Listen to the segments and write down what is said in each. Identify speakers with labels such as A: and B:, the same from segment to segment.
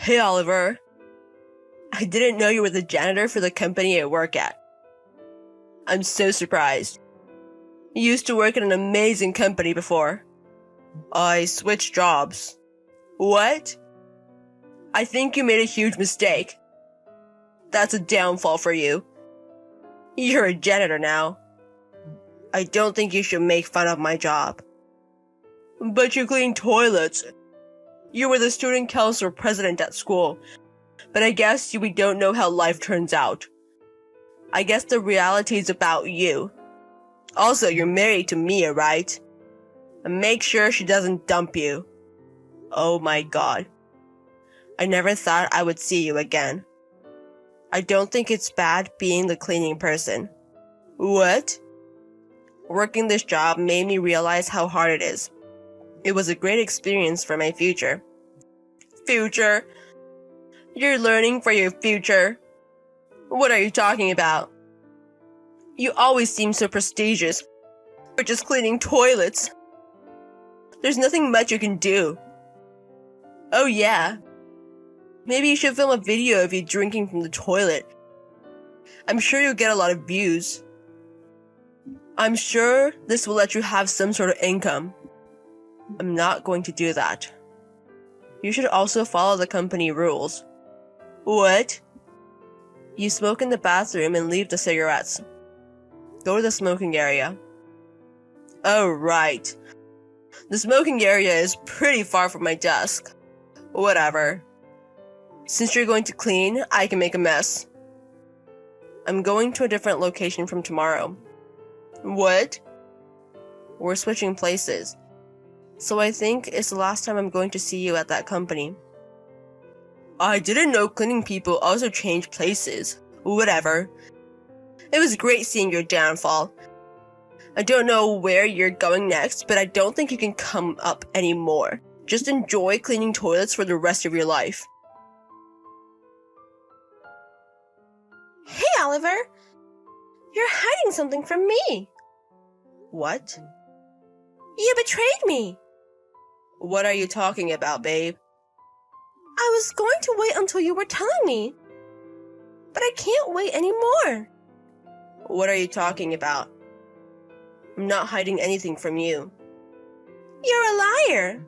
A: Hey, Oliver. I didn't know you were the janitor for the company I work at. I'm so surprised. You used to work at an amazing company before. I switched jobs. What? I think you made a huge mistake. That's a downfall for you. You're a janitor now. I don't think you should make fun of my job. But you clean toilets. You were the student council president at school. But I guess we don't know how life turns out. I guess the reality is about you. Also, you're married to Mia, right? And make sure she doesn't dump you. Oh my god. I never thought I would see you again. I don't think it's bad being the cleaning person. What? Working this job made me realize how hard it is. It was a great experience for my future. Future? You're learning for your future? What are you talking about? You always seem so prestigious for just cleaning toilets. There's nothing much you can do. Oh yeah. Maybe you should film a video of you drinking from the toilet. I'm sure you'll get a lot of views. I'm sure this will let you have some sort of income. I'm not going to do that. You should also follow the company rules. What? You smoke in the bathroom and leave the cigarettes. Go to the smoking area. Oh, right. The smoking area is pretty far from my desk. Whatever. Since you're going to clean, I can make a mess. I'm going to a different location from tomorrow. What? We're switching places. So I think it's the last time I'm going to see you at that company. I didn't know cleaning people also change places. Whatever. It was great seeing your downfall. I don't know where you're going next, but I don't think you can come up anymore. Just enjoy cleaning toilets for the rest of your life. Hey, Oliver! You're hiding something from me! What? You betrayed me! What are you talking about, babe? I was going to wait until you were telling me. But I can't wait anymore. What are you talking about? I'm not hiding anything from you. You're a liar.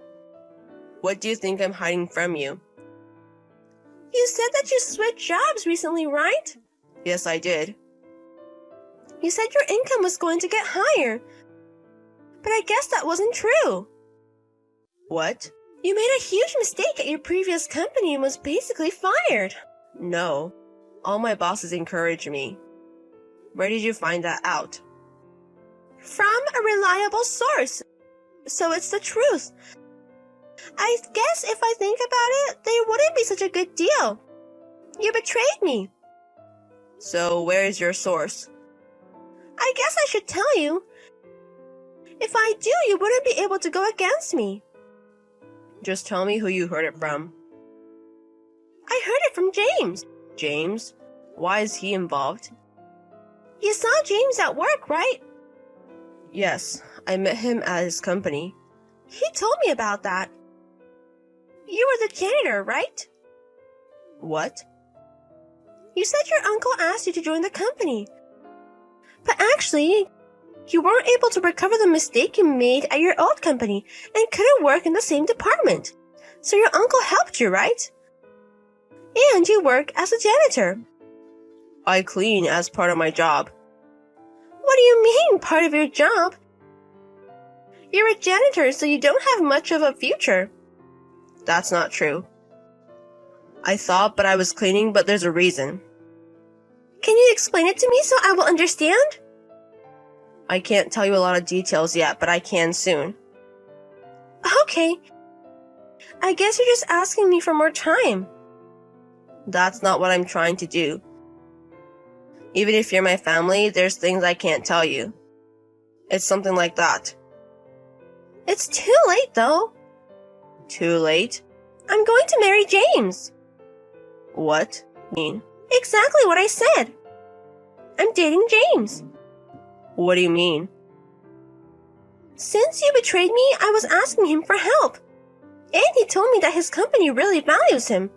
A: What do you think I'm hiding from you? You said that you switched jobs recently, right? Yes, I did. You said your income was going to get higher. But I guess that wasn't true. What? You made a huge mistake at your previous company and was basically fired. No. All my bosses encouraged me. Where did you find that out? From a reliable source. So it's the truth. I guess if I think about it, they wouldn't be such a good deal. You betrayed me. So where is your source? I guess I should tell you. If I do, you wouldn't be able to go against me. Just tell me who you heard it from. I heard it from James. James? Why is he involved? You saw James at work, right? Yes, I met him at his company. He told me about that. You were the janitor, right? What? You said your uncle asked you to join the company. But actually, you weren't able to recover the mistake you made at your old company and couldn't work in the same department. So your uncle helped you, right? And you work as a janitor. I clean as part of my job. What do you mean, part of your job? You're a janitor, so you don't have much of a future. That's not true. I thought I was cleaning, but there's a reason. Can you explain it to me so I will understand? I can't tell you a lot of details yet, but I can soon. Okay. I guess you're just asking me for more time. That's not what I'm trying to do. Even if you're my family, there's things I can't tell you. It's something like that. It's too late, though. Too late? I'm going to marry James. What? Mean? Exactly what I said. I'm dating James. What do you mean? Since you betrayed me, I was asking him for help. And he told me that his company really values him.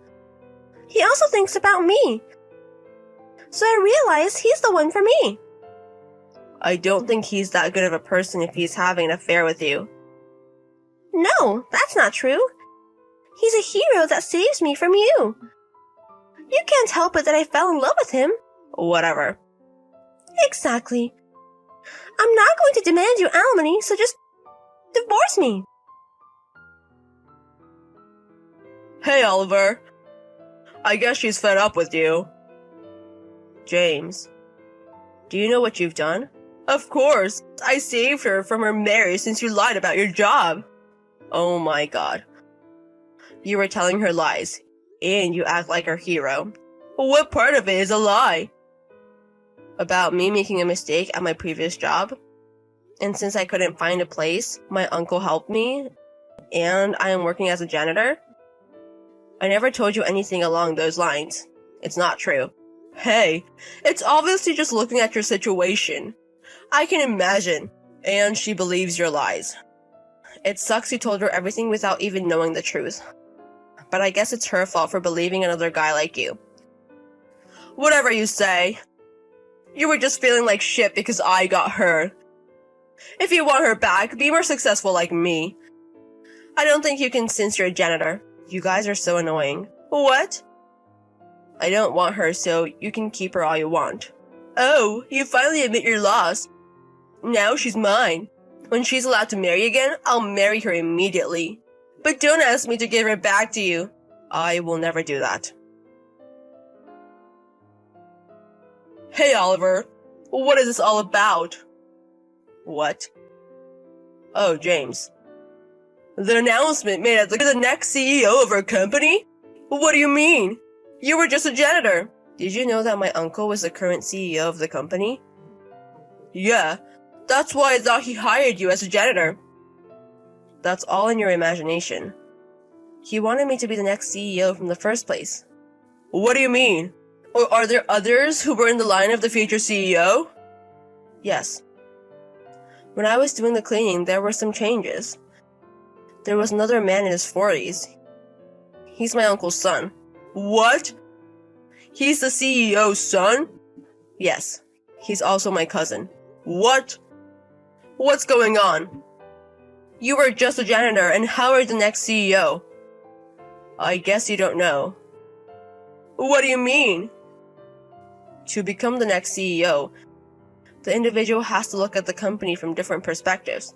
A: He also thinks about me. So I realize he's the one for me. I don't think he's that good of a person if he's having an affair with you. No, that's not true. He's a hero that saves me from you. You can't help it that I fell in love with him. Whatever. Exactly. I'm not going to demand you alimony, so just divorce me. Hey, Oliver. I guess she's fed up with you. James, do you know what you've done? Of course. I saved her from her marriage since you lied about your job. Oh my god. You were telling her lies, and you act like her hero. What part of it is a lie? About me making a mistake at my previous job. And since I couldn't find a place, my uncle helped me, and I am working as a janitor. I never told you anything along those lines. It's not true. Hey, it's obviously just looking at your situation. I can imagine. And she believes your lies. It sucks you told her everything without even knowing the truth. But I guess it's her fault for believing another guy like you. Whatever you say. You were just feeling like shit because I got her. If you want her back, be more successful like me. I don't think you can since you're a janitor. You guys are so annoying. What? I don't want her, so you can keep her all you want. Oh, you finally admit your loss. Now she's mine. When she's allowed to marry again, I'll marry her immediately. But don't ask me to give her back to you. I will never do that. Hey, Oliver. What is this all about? What? Oh, James. The announcement made as the next CEO of our company? What do you mean? You were just a janitor. Did you know that my uncle was the current CEO of the company? Yeah, that's why I thought he hired you as a janitor. That's all in your imagination. He wanted me to be the next CEO from the first place. What do you mean? Or are there others who were in the line of the future CEO? Yes. When I was doing the cleaning, there were some changes. There was another man in his 40s. He's my uncle's son. What? He's the CEO's son? Yes. He's also my cousin. What? What's going on? You were just a janitor, and how are you the next CEO? I guess you don't know. What do you mean? To become the next CEO, the individual has to look at the company from different perspectives.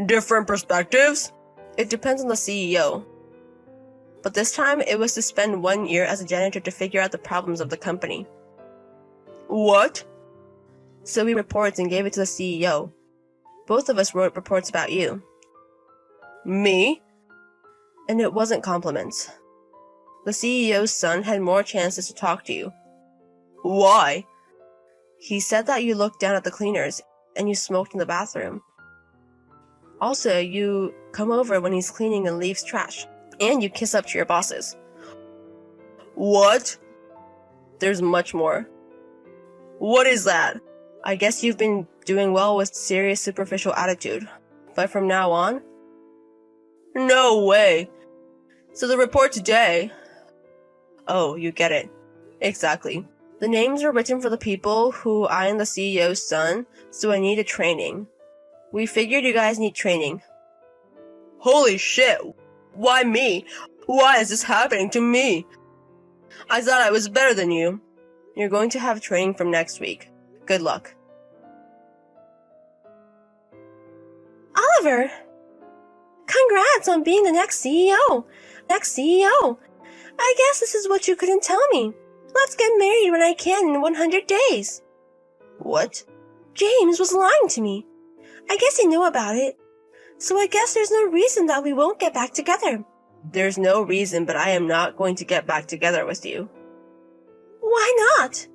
A: Different perspectives? It depends on the CEO. But this time, it was to spend 1 year as a janitor to figure out the problems of the company. What? So we reports and gave it to the CEO. Both of us wrote reports about you. Me? And it wasn't compliments. The CEO's son had more chances to talk to you. Why? He said that you looked down at the cleaners and you smoked in the bathroom. Also, you come over when he's cleaning and leaves trash. And you kiss up to your bosses. What? There's much more. What is that? I guess you've been doing well with serious superficial attitude. But from now on? No way. So the report today... Oh, you get it. Exactly. The names were written for the people who I am the CEO's son, so I needed training. We figured you guys need training. Holy shit! Why me? Why is this happening to me? I thought I was better than you. You're going to have training from next week. Good luck. Oliver! Congrats on being the next CEO! Next CEO! I guess this is what you couldn't tell me. Let's get married when I can in 100 days. What? James was lying to me. I guess he knew about it. So I guess there's no reason that we won't get back together. There's no reason, but I am not going to get back together with you. Why not?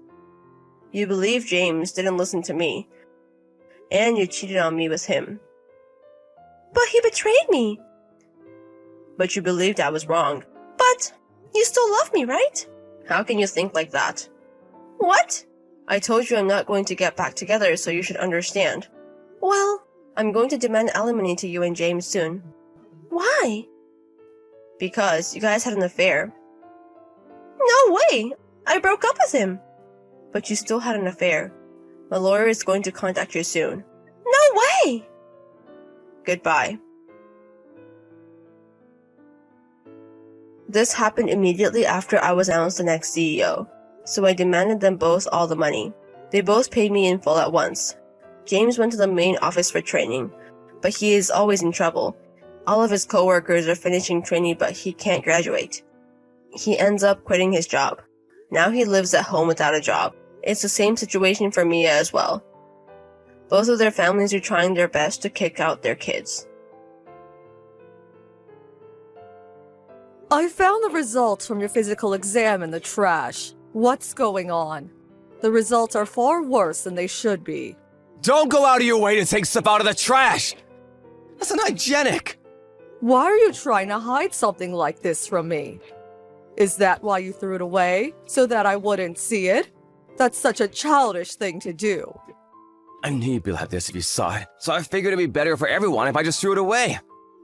A: You believe James didn't listen to me. And you cheated on me with him. But he betrayed me. But you believed I was wrong. But you still love me, right? How can you think like that? What? I told you I'm not going to get back together, so you should understand. Well, I'm going to demand alimony to you and James soon. Why? Because you guys had an affair. No way! I broke up with him. But you still had an affair. My lawyer is going to contact you soon. No way! Goodbye. This happened immediately after I was announced the next CEO, so I demanded them both all the money. They both paid me in full at once. James went to the main office for training, but he is always in trouble. All of his coworkers are finishing training, but he can't graduate. He ends up quitting his job. Now he lives at home without a job. It's the same situation for Mia as well. Both of their families are trying their best to kick out their kids.
B: I found the results from your physical exam in the trash. What's going on? The results are far worse than they should be.
C: Don't go out of your way to take stuff out of the trash! That's unhygienic!
B: Why are you trying to hide something like this from me? Is that why you threw it away? So that I wouldn't see it? That's such a childish thing to do.
C: I knew you'd be like this if you saw it, so I figured it'd be better for everyone if I just threw it away.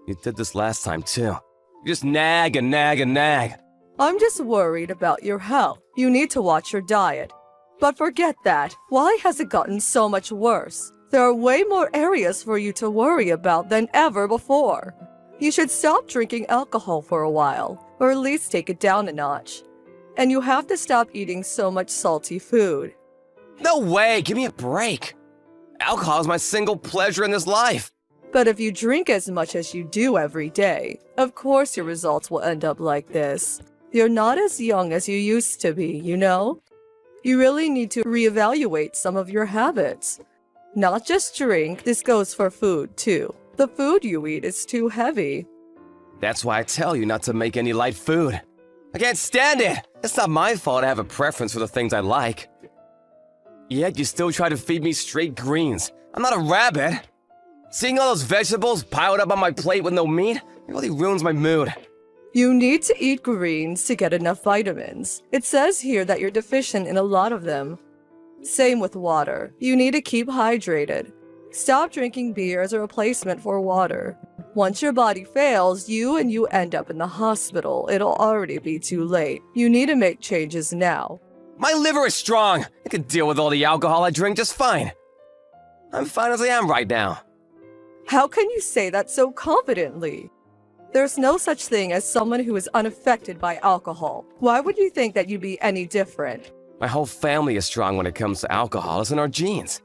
C: You did this last time too. You just nag and nag and nag.
B: I'm just worried about your health. You need to watch your diet. But forget that. Why has it gotten so much worse? There are way more areas for you to worry about than ever before. You should stop drinking alcohol for a while, or at least take it down a notch. And you have to stop eating so much salty food.
C: No way! Give me a break! Alcohol is my single pleasure in this life!
B: But if you drink as much as you do every day, of course your results will end up like this. You're not as young as you used to be, you know? You really need to reevaluate some of your habits. Not just drink, this goes for food too. The food you eat is too heavy.
C: That's why I tell you not to make any light food. I can't stand it! It's not my fault I have a preference for the things I like. Yet you still try to feed me straight greens. I'm not a rabbit. Seeing all those vegetables piled up on my plate with no meat, it really ruins my mood.
B: You need to eat greens to get enough vitamins. It says here that you're deficient in a lot of them. Same with water. You need to keep hydrated. Stop drinking beer as a replacement for water. Once your body fails, you end up in the hospital. It'll already be too late. You need to make changes now.
C: My liver is strong. I can deal with all the alcohol I drink just fine. I'm fine as I am right now.
B: How can you say that so confidently? There's no such thing as someone who is unaffected by alcohol. Why would you think that you'd be any different?
C: My whole family is strong when it comes to alcohol. It's in our genes.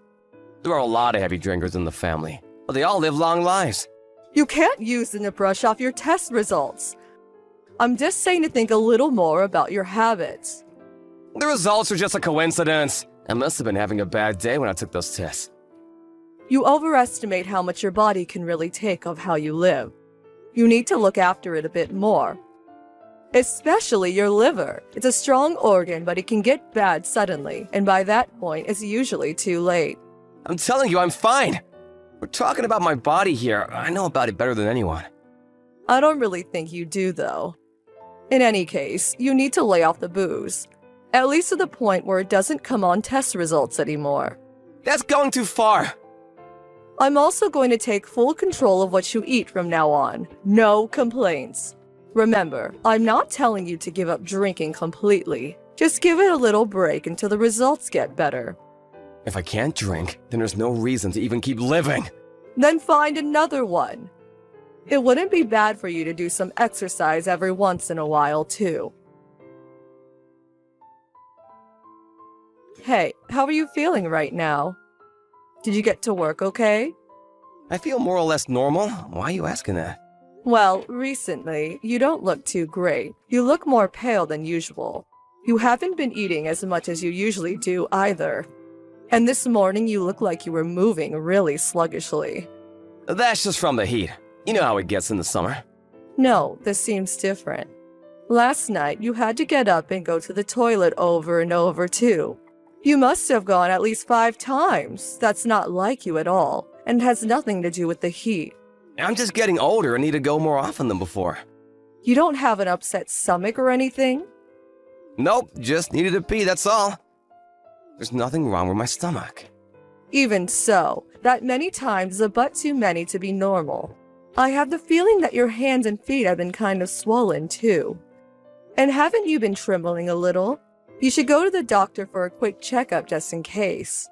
C: There are a lot of heavy drinkers in the family, but they all live long lives.
B: You can't use them to brush off your test results. I'm just saying to think a little more about your habits.
C: The results are just a coincidence. I must have been having a bad day when I took those tests.
B: You overestimate how much your body can really take of how you live. You need to look after it a bit more. Especially your liver. It's a strong organ, but it can get bad suddenly, and by that point, it's usually too late.
C: I'm telling you, I'm fine. We're talking about my body here. I know about it better than anyone.
B: I don't really think you do, though. In any case, you need to lay off the booze. At least to the point where it doesn't come on test results anymore.
C: That's going too far.
B: I'm also going to take full control of what you eat from now on. No complaints. Remember, I'm not telling you to give up drinking completely. Just give it a little break until the results get better.
C: If I can't drink, then there's no reason to even keep living.
B: Then find another one. It wouldn't be bad for you to do some exercise every once in a while, too. Hey, how are you feeling right now? Did you get to work okay?
C: I feel more or less normal. Why are you asking that?
B: Well, recently, you don't look too great. You look more pale than usual. You haven't been eating as much as you usually do either. And this morning you look like you were moving really sluggishly.
C: That's just from the heat. You know how it gets in the summer.
B: No, this seems different. Last night you had to get up and go to the toilet over and over too. You must have gone at least 5 times. That's not like you at all, and has nothing to do with the heat.
C: I'm just getting older and need to go more often than before.
B: You don't have an upset stomach or anything?
C: Nope, just needed to pee, that's all. There's nothing wrong with my stomach.
B: Even so, that many times is a but too many to be normal. I have the feeling that your hands and feet have been kind of swollen too. And haven't you been trembling a little? You should go to the doctor for a quick checkup just in case.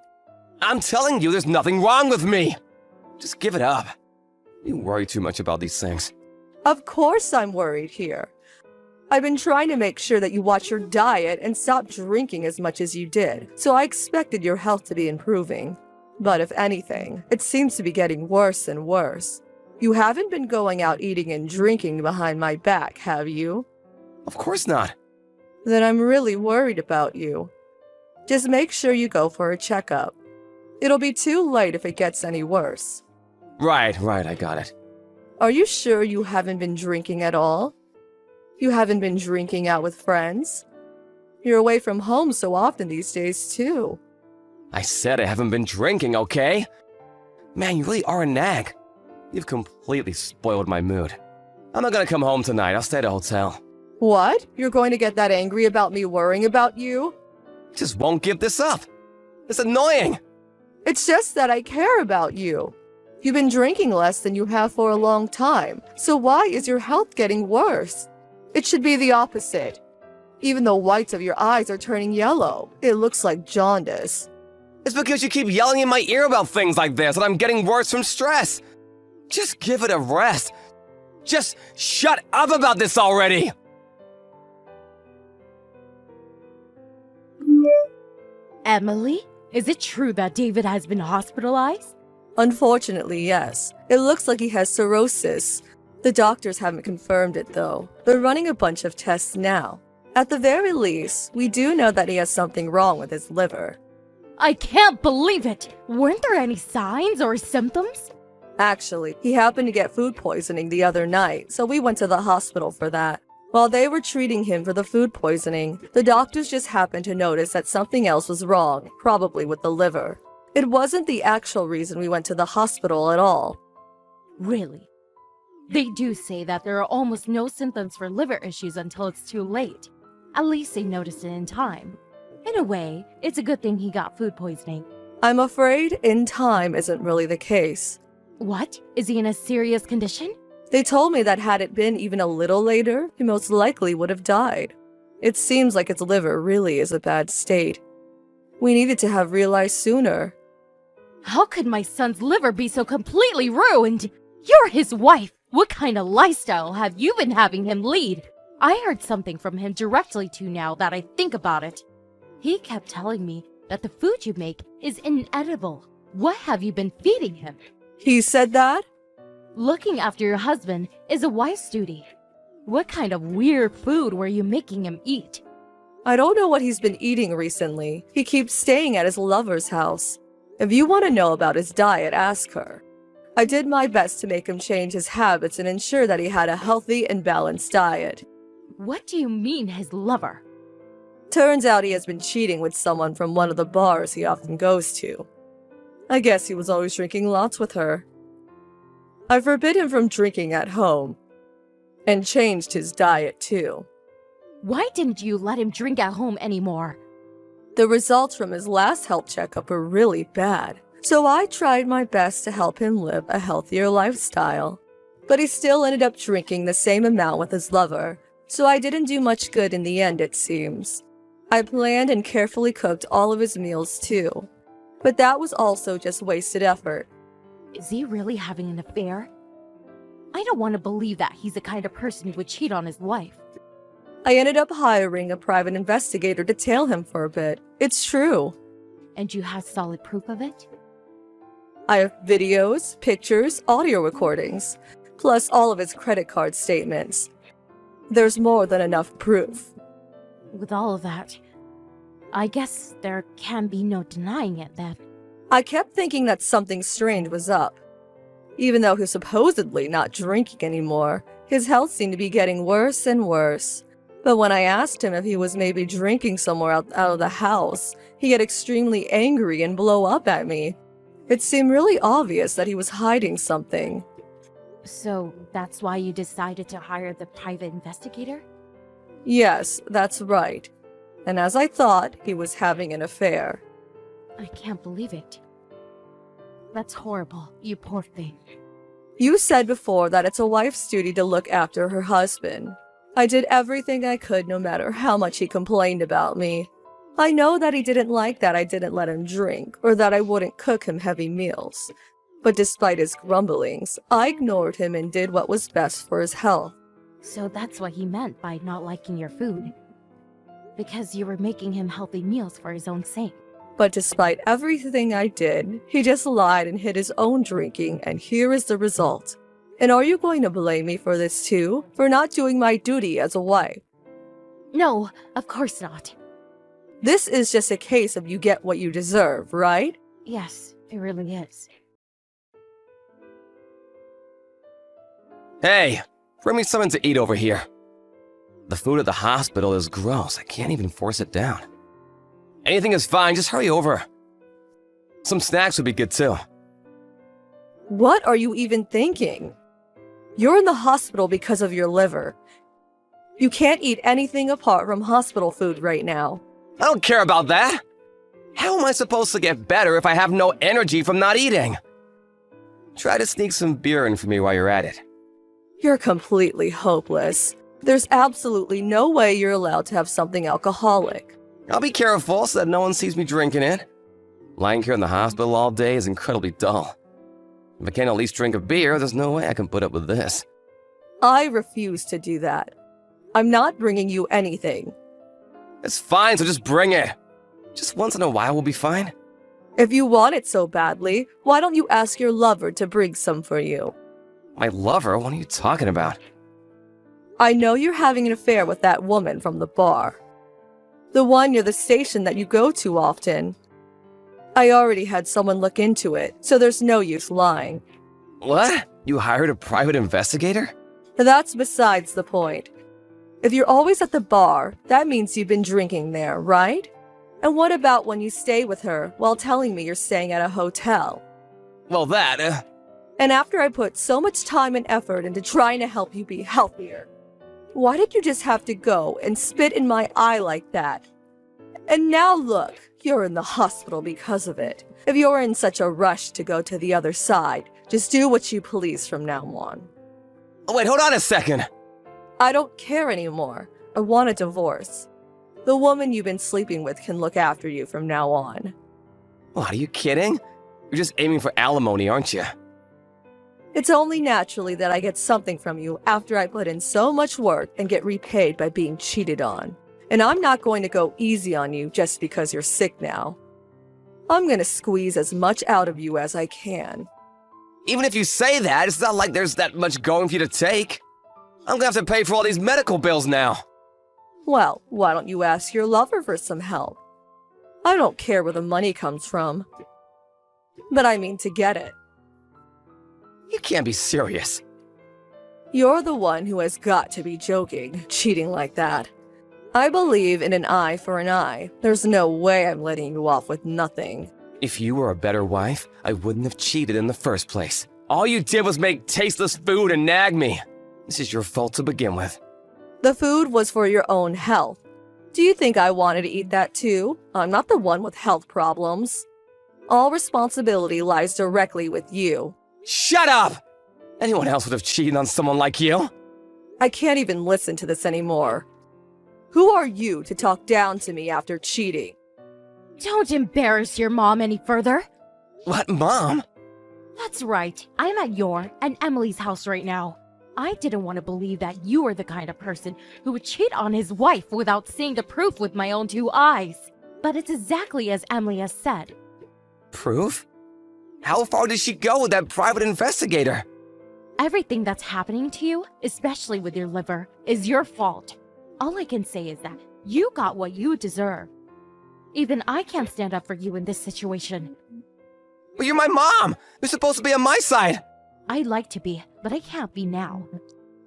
C: I'm telling you, there's nothing wrong with me. Just give it up. You worry too much about these things.
B: Of course I'm worried here. I've been trying to make sure that you watch your diet and stop drinking as much as you did, so I expected your health to be improving. But if anything, it seems to be getting worse and worse. You haven't been going out eating and drinking behind my back, have you?
C: Of course not.
B: Then I'm really worried about you. Just make sure you go for a checkup. It'll be too late if it gets any worse.
C: Right, I got it.
B: Are you sure you haven't been drinking at all? You haven't been drinking out with friends? You're away from home so often these days, too.
C: I said I haven't been drinking, okay? Man, you really are a nag. You've completely spoiled my mood. I'm not gonna come home tonight. I'll stay at a hotel.
B: What? You're going to get that angry about me worrying about you?
C: Just won't give this up. It's annoying.
B: It's just that I care about you. You've been drinking less than you have for a long time, so why is your health getting worse? It should be the opposite. Even the whites of your eyes are turning yellow. It looks like jaundice.
C: It's because you keep yelling in my ear about things like this and I'm getting worse from stress. Just give it a rest. Just shut up about this already.
D: Emily, is it true that David has been hospitalized?
B: Unfortunately, yes. It looks like he has cirrhosis. The doctors haven't confirmed it, though. They're running a bunch of tests now. At the very least, we do know that he has something wrong with his liver.
D: I can't believe it! Weren't there any signs or symptoms?
B: Actually, he happened to get food poisoning the other night, so we went to the hospital for that. While they were treating him for the food poisoning, the doctors just happened to notice that something else was wrong, probably with the liver. It wasn't the actual reason we went to the hospital at all.
D: Really? They do say that there are almost no symptoms for liver issues until it's too late. At least they noticed it in time. In a way, it's a good thing he got food poisoning.
B: I'm afraid in time isn't really the case.
D: What? Is he in a serious condition?
B: They told me that had it been even a little later, he most likely would have died. It seems like his liver really is a bad state. We needed to have realized sooner.
D: How could my son's liver be so completely ruined? You're his wife! What kind of lifestyle have you been having him lead? I heard something from him directly too now that I think about it. He kept telling me that the food you make is inedible. What have you been feeding him?
B: He said that?
D: Looking after your husband is a wife's duty. What kind of weird food were you making him eat?
B: I don't know what he's been eating recently. He keeps staying at his lover's house. If you want to know about his diet, ask her. I did my best to make him change his habits and ensure that he had a healthy and balanced diet.
D: What do you mean, his lover?
B: Turns out he has been cheating with someone from one of the bars he often goes to. I guess he was always drinking lots with her. I forbid him from drinking at home. And changed his diet too.
D: Why didn't you let him drink at home anymore?
B: The results from his last health checkup were really bad, so I tried my best to help him live a healthier lifestyle. But he still ended up drinking the same amount with his lover, so I didn't do much good in the end, it seems. I planned and carefully cooked all of his meals too, but that was also just wasted effort.
D: Is he really having an affair? I don't want to believe that he's the kind of person who would cheat on his wife.
B: I ended up hiring a private investigator to tail him for a bit. It's true.
D: And you have solid proof of it?
B: I have videos, pictures, audio recordings, plus all of his credit card statements. There's more than enough proof.
D: With all of that, I guess there can be no denying it then.
B: I kept thinking that something strange was up. Even though he's supposedly not drinking anymore, his health seemed to be getting worse and worse. But when I asked him if he was maybe drinking somewhere out of the house, he get extremely angry and blow up at me. It seemed really obvious that he was hiding something.
D: So that's why you decided to hire the private investigator?
B: Yes, that's right. And as I thought, he was having an affair.
D: I can't believe it. That's horrible, you poor thing.
B: You said before that it's a wife's duty to look after her husband. I did everything I could no matter how much he complained about me. I know that he didn't like that I didn't let him drink, or that I wouldn't cook him heavy meals. But despite his grumblings, I ignored him and did what was best for his health.
D: So that's what he meant by not liking your food. Because you were making him healthy meals for his own sake.
B: But despite everything I did, he just lied and hid his own drinking, and here is the result. And are you going to blame me for this too? For not doing my duty as a wife?
D: No, of course not.
B: This is just a case of you get what you deserve, right?
D: Yes, it really is.
C: Hey, bring me something to eat over here. The food at the hospital is gross. I can't even force it down. Anything is fine, just hurry over. Some snacks would be good too.
B: What are you even thinking? You're in the hospital because of your liver. You can't eat anything apart from hospital food right now.
C: I don't care about that. How am I supposed to get better if I have no energy from not eating? Try to sneak some beer in for me while you're at it.
B: You're completely hopeless. There's absolutely no way you're allowed to have something alcoholic.
C: I'll be careful so that no one sees me drinking it. Lying here in the hospital all day is incredibly dull. If I can't at least drink a beer, there's no way I can put up with this.
B: I refuse to do that. I'm not bringing you anything.
C: It's fine, so just bring it. Just once in a while will be fine.
B: If you want it so badly, why don't you ask your lover to bring some for you?
C: My lover? What are you talking about?
B: I know you're having an affair with that woman from the bar. The one near the station that you go to often. I already had someone look into it, so there's no use lying.
C: What? You hired a private investigator?
B: That's besides the point. If you're always at the bar, that means you've been drinking there, right? And what about when you stay with her while telling me you're staying at a hotel?
C: Well, that,
B: And after I put so much time and effort into trying to help you be healthier, why did you just have to go and spit in my eye like that? And now look, you're in the hospital because of it. If you're in such a rush to go to the other side, just do what you please from now on.
C: Oh, wait, hold on a second.
B: I don't care anymore. I want a divorce. The woman you've been sleeping with can look after you from now on.
C: What, are you kidding? You're just aiming for alimony, aren't you?
B: It's only naturally that I get something from you after I put in so much work and get repaid by being cheated on. And I'm not going to go easy on you just because you're sick now. I'm gonna squeeze as much out of you as I can.
C: Even if you say that, it's not like there's that much going for you to take. I'm gonna have to pay for all these medical bills now.
B: Well, why don't you ask your lover for some help? I don't care where the money comes from. But I mean to get it.
C: You can't be serious.
B: You're the one who has got to be joking, cheating like that. I believe in an eye for an eye. There's no way I'm letting you off with nothing.
C: If you were a better wife, I wouldn't have cheated in the first place. All you did was make tasteless food and nag me. This is your fault to begin with.
B: The food was for your own health. Do you think I wanted to eat that too? I'm not the one with health problems. All responsibility lies directly with you.
C: Shut up! Anyone else would have cheated on someone like you.
B: I can't even listen to this anymore. Who are you to talk down to me after cheating?
D: Don't embarrass your mom any further.
C: What, Mom?
D: That's right. I'm at your and Emily's house right now. I didn't want to believe that you were the kind of person who would cheat on his wife without seeing the proof with my own two eyes. But it's exactly as Emily has said.
C: Proof? How far did she go with that private investigator?
D: Everything that's happening to you, especially with your liver, is your fault. All I can say is that you got what you deserve. Even I can't stand up for you in this situation.
C: But you're my mom! You're supposed to be on my side!
D: I'd like to be, but I can't be now.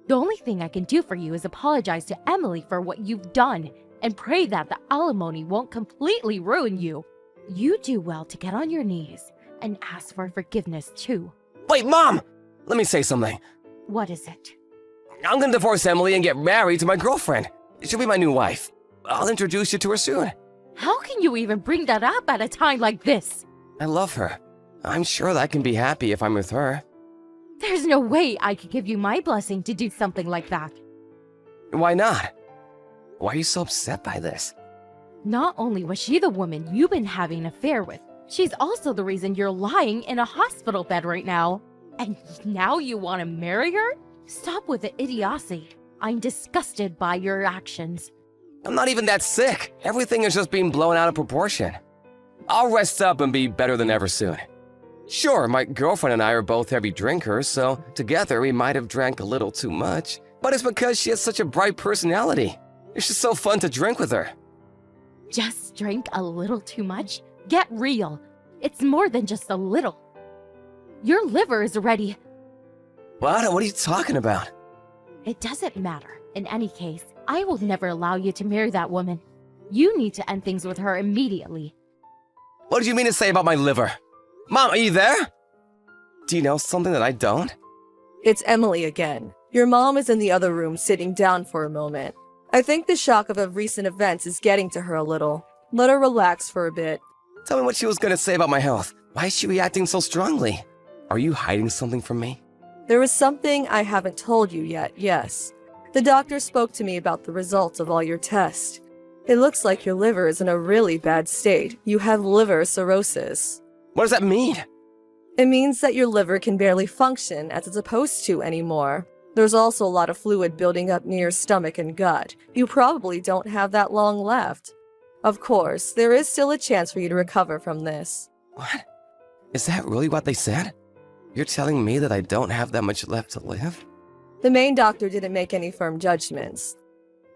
D: The only thing I can do for you is apologize to Emily for what you've done and pray that the alimony won't completely ruin you. You do well to get on your knees and ask for forgiveness too.
C: Wait, Mom! Let me say something.
D: What is it?
C: I'm gonna divorce Emily and get married to my girlfriend. She'll be my new wife. I'll introduce you to her soon.
D: How can you even bring that up at a time like this?
C: I love her. I'm sure that I can be happy if I'm with her.
D: There's no way I could give you my blessing to do something like that.
C: Why not? Why are you so upset by this?
D: Not only was she the woman you've been having an affair with, she's also the reason you're lying in a hospital bed right now. And now you want to marry her? Stop with the idiocy. I'm disgusted by your actions.
C: I'm not even that sick. Everything is just being blown out of proportion. I'll rest up and be better than ever soon. Sure, my girlfriend and I are both heavy drinkers, so together we might have drank a little too much. But it's because she has such a bright personality. It's just so fun to drink with her.
D: Just drink a little too much? Get real. It's more than just a little. Your liver is ready.
C: What are you talking about?
D: It doesn't matter. In any case, I will never allow you to marry that woman. You need to end things with her immediately.
C: What did you mean to say about my liver? Mom, are you there? Do you know something that I don't?
B: It's Emily again. Your mom is in the other room sitting down for a moment. I think the shock of recent events is getting to her a little. Let her relax for a bit.
C: Tell me what she was going to say about my health. Why is she reacting so strongly? Are you hiding something from me?
B: There is something I haven't told you yet, yes. The doctor spoke to me about the results of all your tests. It looks like your liver is in a really bad state. You have liver cirrhosis.
C: What does that mean?
B: It means that your liver can barely function as it's supposed to anymore. There's also a lot of fluid building up near your stomach and gut. You probably don't have that long left. Of course, there is still a chance for you to recover from this.
C: What? Is that really what they said? You're telling me that I don't have that much left to live?
B: The main doctor didn't make any firm judgments,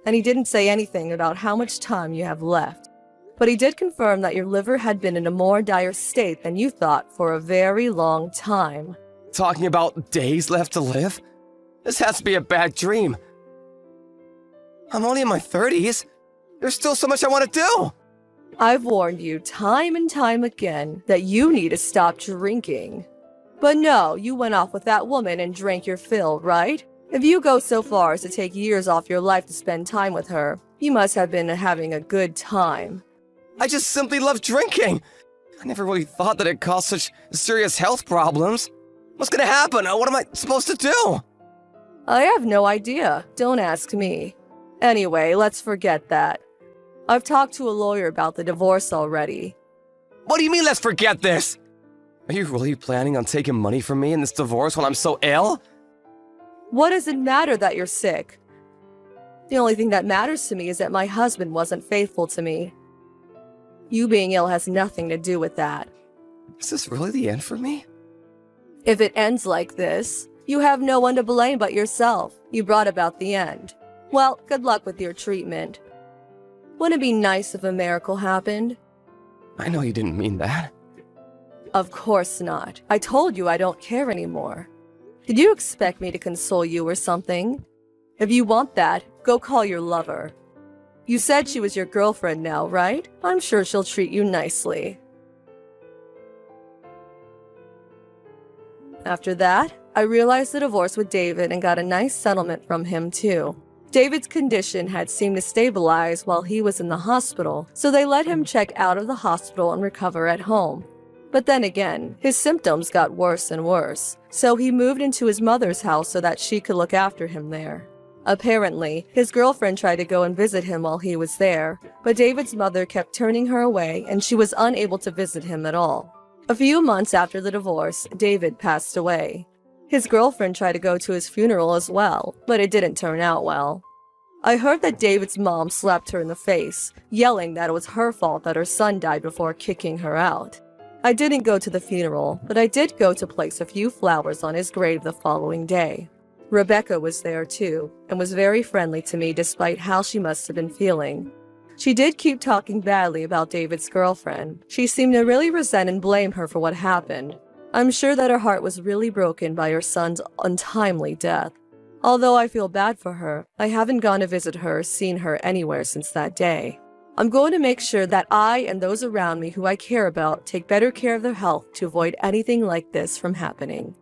B: and he didn't say anything about how much time you have left. But he did confirm that your liver had been in a more dire state than you thought for a very long time.
C: Talking about days left to live? This has to be a bad dream. I'm only in my 30s. There's still so much I want to do.
B: I've warned you time and time again that you need to stop drinking. But no, you went off with that woman and drank your fill, right? If you go so far as to take years off your life to spend time with her, you must have been having a good time.
C: I just simply love drinking. I never really thought that it caused such serious health problems. What's gonna happen? What am I supposed to do?
B: I have no idea. Don't ask me. Anyway, let's forget that. I've talked to a lawyer about the divorce already.
C: What do you mean, let's forget this? Are you really planning on taking money from me in this divorce when I'm so ill?
B: What does it matter that you're sick? The only thing that matters to me is that my husband wasn't faithful to me. You being ill has nothing to do with that.
C: Is this really the end for me?
B: If it ends like this, you have no one to blame but yourself. You brought about the end. Well, good luck with your treatment. Wouldn't it be nice if a miracle happened?
C: I know you didn't mean that.
B: Of course not. I told you I don't care anymore. Did you expect me to console you or something? If you want that, go call your lover. You said she was your girlfriend now, right? I'm sure she'll treat you nicely. After that, I realized the divorce with David and got a nice settlement from him too. David's condition had seemed to stabilize while he was in the hospital, so they let him check out of the hospital and recover at home. But then again, his symptoms got worse and worse, so he moved into his mother's house so that she could look after him there. Apparently, his girlfriend tried to go and visit him while he was there, but David's mother kept turning her away and she was unable to visit him at all. A few months after the divorce, David passed away. His girlfriend tried to go to his funeral as well, but it didn't turn out well. I heard that David's mom slapped her in the face, yelling that it was her fault that her son died before kicking her out. I didn't go to the funeral, but I did go to place a few flowers on his grave the following day. Rebecca was there too, and was very friendly to me despite how she must have been feeling. She did keep talking badly about David's girlfriend. She seemed to really resent and blame her for what happened. I'm sure that her heart was really broken by her son's untimely death. Although I feel bad for her, I haven't gone to visit her or seen her anywhere since that day. I'm going to make sure that I and those around me who I care about take better care of their health to avoid anything like this from happening.